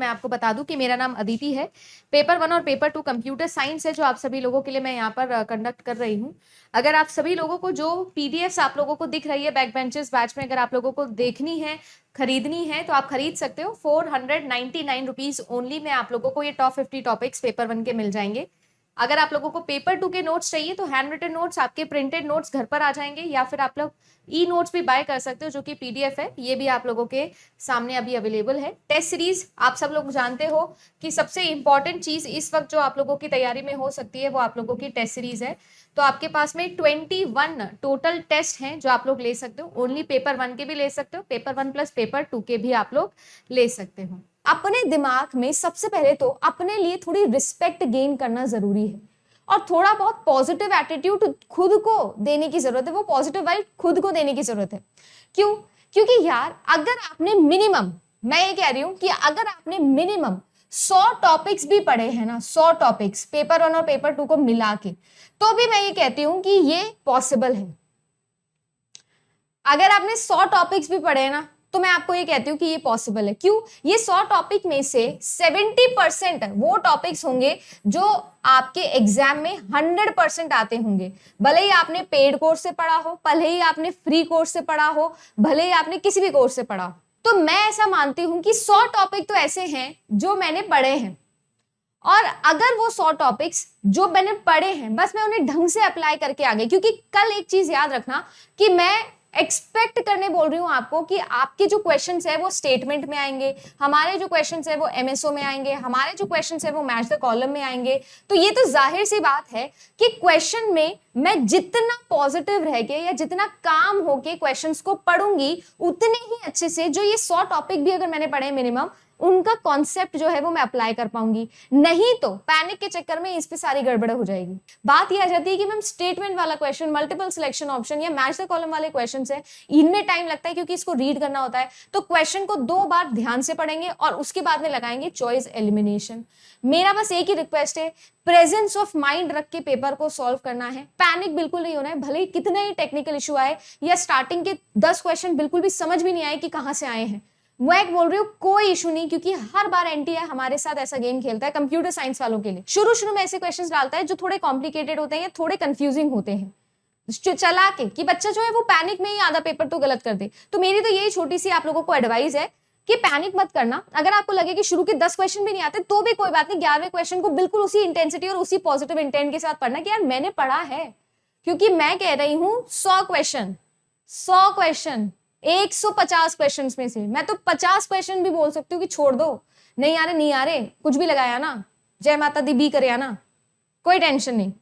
मैं आपको बता दूं कि मेरा नाम अदिति है। पेपर 1 और पेपर 2 कंप्यूटर साइंस है जो आप सभी लोगों के लिए मैं यहाँ पर कंडक्ट कर रही हूँ। अगर आप सभी लोगों को जो पीडीएफ्स आप लोगों को दिख रही है बैक बेंचेस बैच में, अगर आप लोगों को देखनी है, खरीदनी है, तो आप खरीद सकते हो। 499 रुपीज ओनली में आप लोगों को ये टॉप 50 टॉपिक्स पेपर 1 के मिल जाएंगे। अगर आप लोगों को पेपर 2 के नोट्स चाहिए तो हैंड रिटन नोट्स, आपके प्रिंटेड नोट्स घर पर आ जाएंगे, या फिर आप लोग ई नोट्स भी बाय कर सकते हो जो कि पीडीएफ है, ये भी आप लोगों के सामने अभी अवेलेबल है। टेस्ट सीरीज आप सब लोग जानते हो कि सबसे इंपॉर्टेंट चीज इस वक्त जो आप लोगों की तैयारी में हो सकती है वो आप लोगों की टेस्ट सीरीज है। तो आपके पास में 21 टोटल टेस्ट हैं जो आप लोग ले सकते हो। ओनली पेपर 1 के भी ले सकते हो, पेपर 1 प्लस पेपर 2 के भी आप लोग ले सकते हो। अपने दिमाग में सबसे पहले तो अपने लिए थोड़ी रिस्पेक्ट गेन करना जरूरी है और थोड़ा बहुत पॉजिटिव एटीट्यूड खुद को देने की जरूरत है। वो पॉजिटिव वाइब खुद को देने की जरूरत है। क्यों? क्योंकि यार अगर आपने मिनिमम, मैं ये कह रही हूं कि अगर आपने मिनिमम 100 टॉपिक्स भी पढ़े हैं ना, 100 टॉपिक्स पेपर 1 और पेपर 2 को मिला के, तो भी मैं ये कहती हूं कि ये पॉसिबल है। अगर आपने 100 टॉपिक्स भी पढ़े हैं ना, तो मैं आपको ये कहती हूँ कि ये पॉसिबल है। क्यों? ये 100 टॉपिक में से 70% वो टॉपिक्स होंगे जो आपके एग्जाम में 100% आते होंगे। भले ही आपने पेड कोर्स से पढ़ा हो, भले ही आपने फ्री कोर्स से पढ़ा हो, भले ही आपने किसी भी कोर्स से पढ़ा हो। तो मैं ऐसा मानती हूं कि 100 टॉपिक तो ऐसे हैं जो मैंने पढ़े हैं, और अगर वो 100 टॉपिक्स जो मैंने पढ़े हैं बस मैं उन्हें ढंग से अप्लाई करके आ गई, क्योंकि कल एक चीज याद रखना कि मैं एक्सपेक्ट करने बोल रही हूं आपको कि आपके जो क्वेश्चंस है वो स्टेटमेंट में आएंगे, हमारे जो क्वेश्चंस है वो एमएसओ में आएंगे, हमारे जो क्वेश्चंस है वो मैच द कॉलम में आएंगे। तो ये तो जाहिर सी बात है कि क्वेश्चन में मैं जितना पॉजिटिव रह के या जितना काम होके क्वेश्चंस को पढ़ूंगी उतने ही अच्छे से जो ये 100 टॉपिक भी अगर मैंने पढ़े मिनिमम, उनका कॉन्सेप्ट जो है वो मैं अप्लाई कर पाऊंगी। नहीं तो पैनिक के चक्कर में इस पे सारी गड़बड़ हो जाएगी। बात यह आ जाती है कि मैम स्टेटमेंट वाला क्वेश्चन, मल्टीपल सिलेक्शन ऑप्शन या मैच द कॉलम वाले क्वेश्चंस है, इनमें टाइम लगता है क्योंकि इसको रीड करना होता है। तो क्वेश्चन को 2 बार ध्यान से पढ़ेंगे और उसके बाद में लगाएंगे चॉइस एलिमिनेशन। मेरा बस एक ही रिक्वेस्ट है, प्रेजेंस ऑफ माइंड रख के पेपर को सॉल्व करना है। पैनिक बिल्कुल नहीं होना है, भले ही कितना ही टेक्निकल इशू आए या स्टार्टिंग के 10 क्वेश्चन बिल्कुल भी समझ भी नहीं आए कि कहां से आए हैं। मैं बोल रही हूँ कोई इशू नहीं, क्योंकि हर बार एनटीए हमारे साथ ऐसा गेम खेलता है कंप्यूटर साइंस वालों के लिए। शुरू में ऐसे क्वेश्चंस डालता है जो थोड़े कॉम्प्लिकेटेड होते हैं या थोड़े कंफ्यूजिंग होते हैं, चला के कि बच्चा जो है वो पैनिक में ही आधा पेपर तो गलत कर दे। तो मेरी तो यही छोटी सी आप लोगों को एडवाइस है कि पैनिक मत करना। अगर आपको लगे कि शुरू के 10 क्वेश्चन भी नहीं आते तो भी कोई बात नहीं, 11वें क्वेश्चन को बिल्कुल उसी इंटेंसिटी और उसी पॉजिटिव इंटेंट के साथ पढ़ना कि यार मैंने पढ़ा है। क्योंकि मैं कह रही हूं 100 क्वेश्चन 150 क्वेश्चन में से मैं तो 50 क्वेश्चन भी बोल सकती हूँ कि छोड़ दो, नहीं आ रहे कुछ भी लगाया ना, जय माता दी बी करे ना, कोई टेंशन नहीं।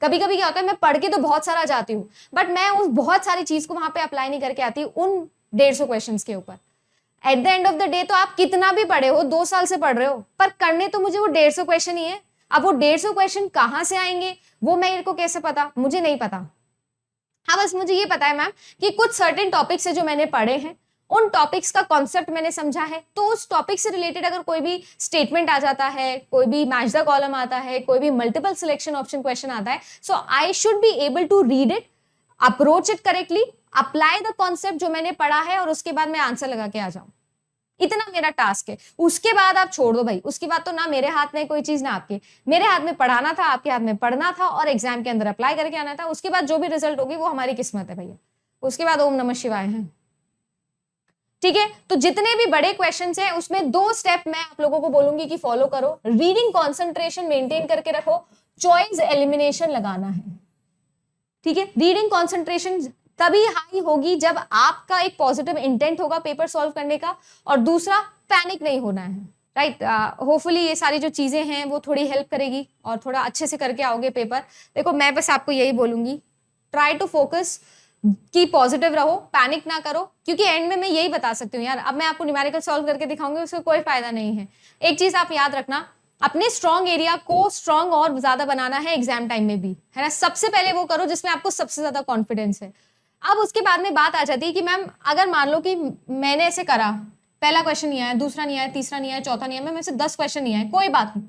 कभी कभी क्या होता है, मैं पढ़ के तो बहुत सारा जाती हूँ बट मैं उस बहुत सारी चीज को वहां पे अप्लाई नहीं करके आती उन 150 क्वेश्चन के ऊपर। At the end of the day तो आप कितना भी पढ़े हो, 2 साल से पढ़ रहे हो, पर करने तो मुझे वो 150 क्वेश्चन ही है। अब वो 150 क्वेश्चन कहां से आएंगे वो मेरे को कैसे पता? मुझे नहीं पता। हाँ, बस मुझे ये पता है मैम कि कुछ सर्टेन टॉपिक्स है जो मैंने पढ़े हैं, उन टॉपिक्स का कॉन्सेप्ट मैंने समझा है। तो उस टॉपिक से रिलेटेड अगर कोई भी स्टेटमेंट आ जाता है, कोई भी मैच द कॉलम आता है, कोई भी मल्टीपल सिलेक्शन ऑप्शन क्वेश्चन आता है, so I should be able to read it, approach it correctly, apply the concept जो मैंने पढ़ा है और उसके बाद मैं आंसर लगा के आ जाऊं। इतना मेरा टास्क है। उसके बाद आप छोड़ दो भाई, उसके बाद तो ना मेरे हाथ में कोई चीज ना आपके। मेरे हाथ में पढ़ाना था, आपके हाथ में पढ़ना था और एग्जाम के अंदर अप्लाई करके आना था। उसके बाद जो भी रिजल्ट होगी वो हमारी किस्मत है भैया। उसके बाद ओम नमः शिवाय है। ठीक है, तो जितने भी बड़े क्वेश्चंस हैं उसमें 2 स्टेप मैं आप लोगों को बोलूंगी कि फॉलो करो। रीडिंग कॉन्सेंट्रेशन मेंटेन करके रखो, चॉइस एलिमिनेशन लगाना है। ठीक है, रीडिंग कॉन्सेंट्रेशन तभी हाई होगी जब आपका एक पॉजिटिव इंटेंट होगा पेपर सॉल्व करने का, और दूसरा पैनिक नहीं होना है। राइट, होपफुली ये सारी जो चीजें हैं वो थोड़ी हेल्प करेगी और थोड़ा अच्छे से करके आओगे पेपर। देखो मैं बस आपको यही बोलूंगी, ट्राई टू फोकस कि पॉजिटिव रहो, पैनिक ना करो, क्योंकि एंड में मैं यही बता सकती हूँ यार। अब मैं आपको न्यूमेरिकल सॉल्व करके दिखाऊंगी, उसका कोई फायदा नहीं है। एक चीज आप याद रखना, अपने स्ट्रॉन्ग एरिया को स्ट्रॉन्ग और ज्यादा बनाना है एग्जाम टाइम में भी, है ना। सबसे पहले वो करो जिसमें आपको सबसे ज्यादा कॉन्फिडेंस है। अब उसके बाद में बात आ जाती है कि मैम अगर मान लो कि मैंने ऐसे करा, पहला क्वेश्चन नहीं आया, दूसरा नहीं आया, तीसरा नहीं आया, चौथा नहीं आया, मैम ऐसे 10 क्वेश्चन नहीं आए, कोई बात नहीं,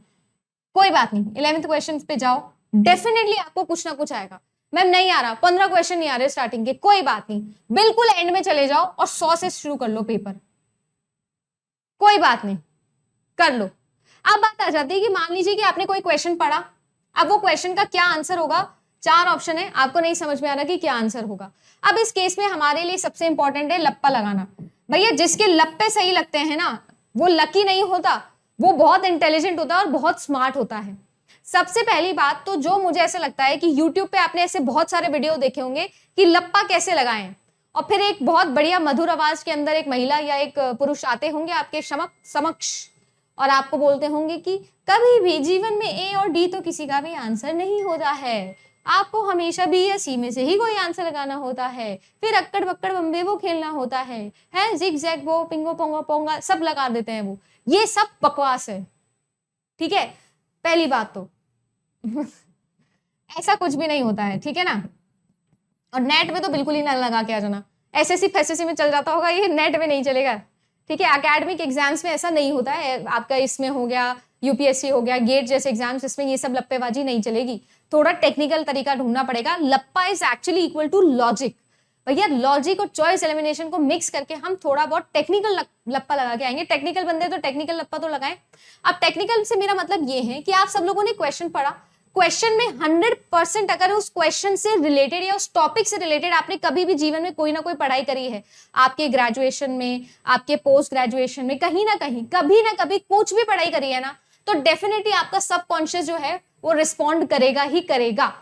कोई बात नहीं। 11th क्वेश्चन पे जाओ, डेफिनेटली आपको कुछ ना कुछ आएगा। मैम नहीं आ रहा, 15 क्वेश्चन नहीं आ रहे स्टार्टिंग के, कोई बात नहीं, बिल्कुल एंड में चले जाओ और 100 से शुरू कर लो पेपर, कोई बात नहीं, कर लो। अब बात आ जाती है कि मान लीजिए कि आपने कोई क्वेश्चन पढ़ा, अब वो क्वेश्चन का क्या आंसर होगा, 4 ऑप्शन है, आपको नहीं समझ में आ रहा कि क्या आंसर होगा। अब इस केस में हमारे लिए सबसे इंपॉर्टेंट है लप्पा लगाना। भैया जिसके लप्पे सही लगते हैं ना, वो लकी नहीं होता, वो बहुत इंटेलिजेंट होता है और बहुत स्मार्ट होता है। सबसे पहली बात तो जो मुझे ऐसा लगता है कि YouTube पे आपने ऐसे बहुत सारे वीडियो देखे होंगे कि लप्पा कैसे लगाएं, और फिर एक बहुत बढ़िया मधुर आवाज के अंदर एक महिला या एक पुरुष आते होंगे आपके समक्ष और आपको बोलते होंगे कि कभी भी जीवन में ए और डी तो किसी का भी आंसर नहीं होता है, आपको हमेशा बी या सी में से ही कोई आंसर लगाना होता है, फिर अक्कड़ बक्कड़ बम्बे वो खेलना होता है जिग जैग वो पिंगो पोंगा पोंगा सब लगा देते हैं वो। ये सब बकवास है, ठीक है। पहली बात तो ऐसा कुछ भी नहीं होता है, ठीक है ना। और नेट में तो बिल्कुल ही ना लगा के आ जाना, एसएससी फैसएससी में चल जाता होगा, ये नेट में नहीं चलेगा, ठीक है। एकेडमिक एग्जाम्स में ऐसा नहीं होता है, आपका इसमें हो गया यूपीएससी हो गया, गेट जैसे एग्जाम्स, इसमें ये सब लप्पेबाजी नहीं चलेगी, थोड़ा टेक्निकल तरीका ढूंढना पड़ेगा। लप्पा is actually equal to logic. भैया लॉजिक और चॉइस एलिमिनेशन को मिक्स करके हम थोड़ा बहुत टेक्निकल लप्पा लगा के आएंगे। टेक्निकल बंदे तो टेक्निकल लप्पा तो लगाएं। अब टेक्निकल से मेरा मतलब ये है कि आप सब लोगों ने क्वेश्चन पढ़ा, क्वेश्चन में 100% अगर उस क्वेश्चन से रिलेटेड या उस टॉपिक से रिलेटेड आपने कभी भी जीवन में कोई ना कोई पढ़ाई करी है, आपके ग्रेजुएशन में, आपके पोस्ट ग्रेजुएशन में, कहीं ना कहीं कभी ना कभी कुछ भी पढ़ाई करी है ना, तो डेफिनेटली आपका सबकॉन्शियस जो है वो रिस्पॉन्ड करेगा ही करेगा,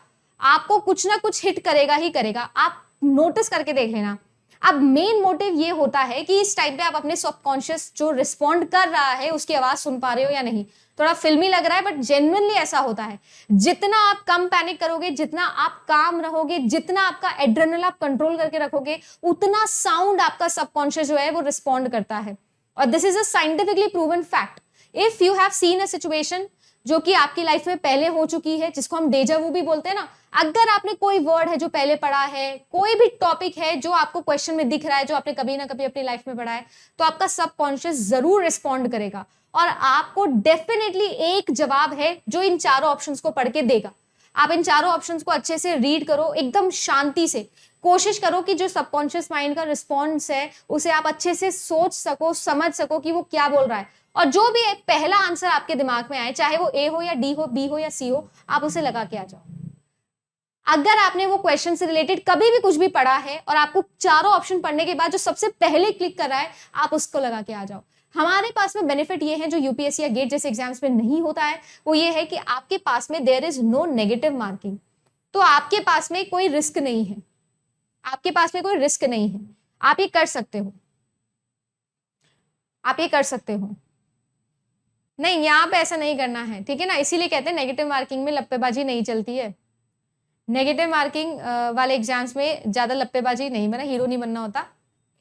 आपको कुछ ना कुछ हिट करेगा ही करेगा। आप नोटिस करके देख लेना। अब मेन मोटिव ये होता है कि इस टाइम पे आप अपने सबकॉन्शियस जो रिस्पॉन्ड कर रहा है उसकी आवाज सुन पा रहे हो या नहीं। थोड़ा फिल्मी लग रहा है बट जेन्युइनली ऐसा होता है। जितना आप कम पैनिक करोगे, जितना आप काम रहोगे, जितना आपका एड्रेनल आप कंट्रोल करके रखोगे, उतना साउंड आपका सबकॉन्शियस जो है वो रिस्पॉन्ड करता है। और this is a scientifically proven fact. If you have seen a situation जो कि आपकी लाइफ में पहले हो चुकी है, जिसको हम डेजा वू भी बोलते हैं ना, अगर आपने कोई वर्ड है जो पहले पढ़ा है, कोई भी टॉपिक है जो आपको क्वेश्चन में दिख रहा है, जो आपने कभी ना कभी अपनी लाइफ में पढ़ा है, तो आपका सबकॉन्शियस जरूर रिस्पॉन्ड करेगा और आपको डेफिनेटली एक जवाब है जो इन चारों ऑप्शंस को पढ़ के देगा। आप इन चारों ऑप्शंस को अच्छे से रीड करो, एकदम शांति से कोशिश करो कि जो सबकॉन्शियस माइंड का रिस्पॉन्स है उसे आप अच्छे से सोच सको, समझ सको कि वो क्या बोल रहा है, और जो भी एक पहला आंसर आपके दिमाग में आए, चाहे वो ए हो या डी हो, बी हो या सी हो, आप उसे लगा के आ जाओ। अगर आपने वो क्वेश्चन से रिलेटेड कभी भी कुछ भी पढ़ा है और आपको चारों ऑप्शन पढ़ने के बाद जो सबसे पहले क्लिक कर रहा है, आप उसको लगा के आ जाओ। हमारे पास में बेनिफिट ये है जो यूपीएससी या गेट जैसे एग्जाम्स में नहीं होता है, वो ये है कि आपके पास में there is no negative marking. तो आपके पास में कोई रिस्क नहीं है, आपके पास में कोई रिस्क नहीं है, आप ये कर सकते हो, आप ये कर सकते हो। नहीं, यहाँ पे ऐसा नहीं करना है, ठीक है ना। इसीलिए कहते हैं नेगेटिव मार्किंग में लप्पेबाजी नहीं चलती है। नेगेटिव मार्किंग वाले एग्जाम्स में ज्यादा लप्पेबाजी नहीं, बना हीरो नहीं बनना होता,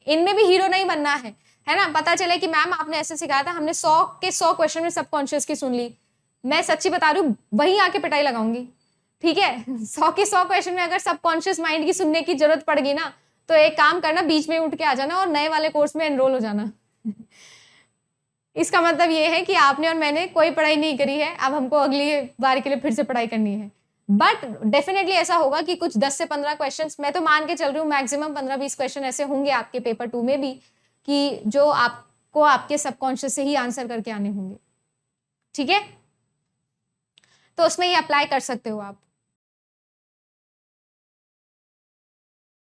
इनमें भी हीरो नहीं बनना है ना। पता चले कि मैम आपने ऐसे सिखाया था, हमने 100 के 100 क्वेश्चन में सबकॉन्शियस की सुन ली, मैं सच्ची बता रही हूँ वहीं आके पिटाई लगाऊंगी, ठीक है। 100 के 100 क्वेश्चन में अगर सबकॉन्शियस माइंड की सुनने की जरूरत पड़ गई ना, तो एक काम करना, बीच में उठ के आ जाना और नए वाले कोर्स में एनरोल हो जाना। इसका मतलब ये है कि आपने और मैंने कोई पढ़ाई नहीं करी है, अब हमको अगली बार के लिए फिर से पढ़ाई करनी है। बट डेफिनेटली ऐसा होगा कि कुछ 10 से 15 क्वेश्चंस, मैं तो मान के चल रही हूँ मैक्सिमम 15-20 क्वेश्चन ऐसे होंगे आपके पेपर 2 में भी कि जो आपको आपके सबकॉन्शियस से ही आंसर करके आने होंगे, ठीक है। तो उसमें ये अप्लाई कर सकते हो आप।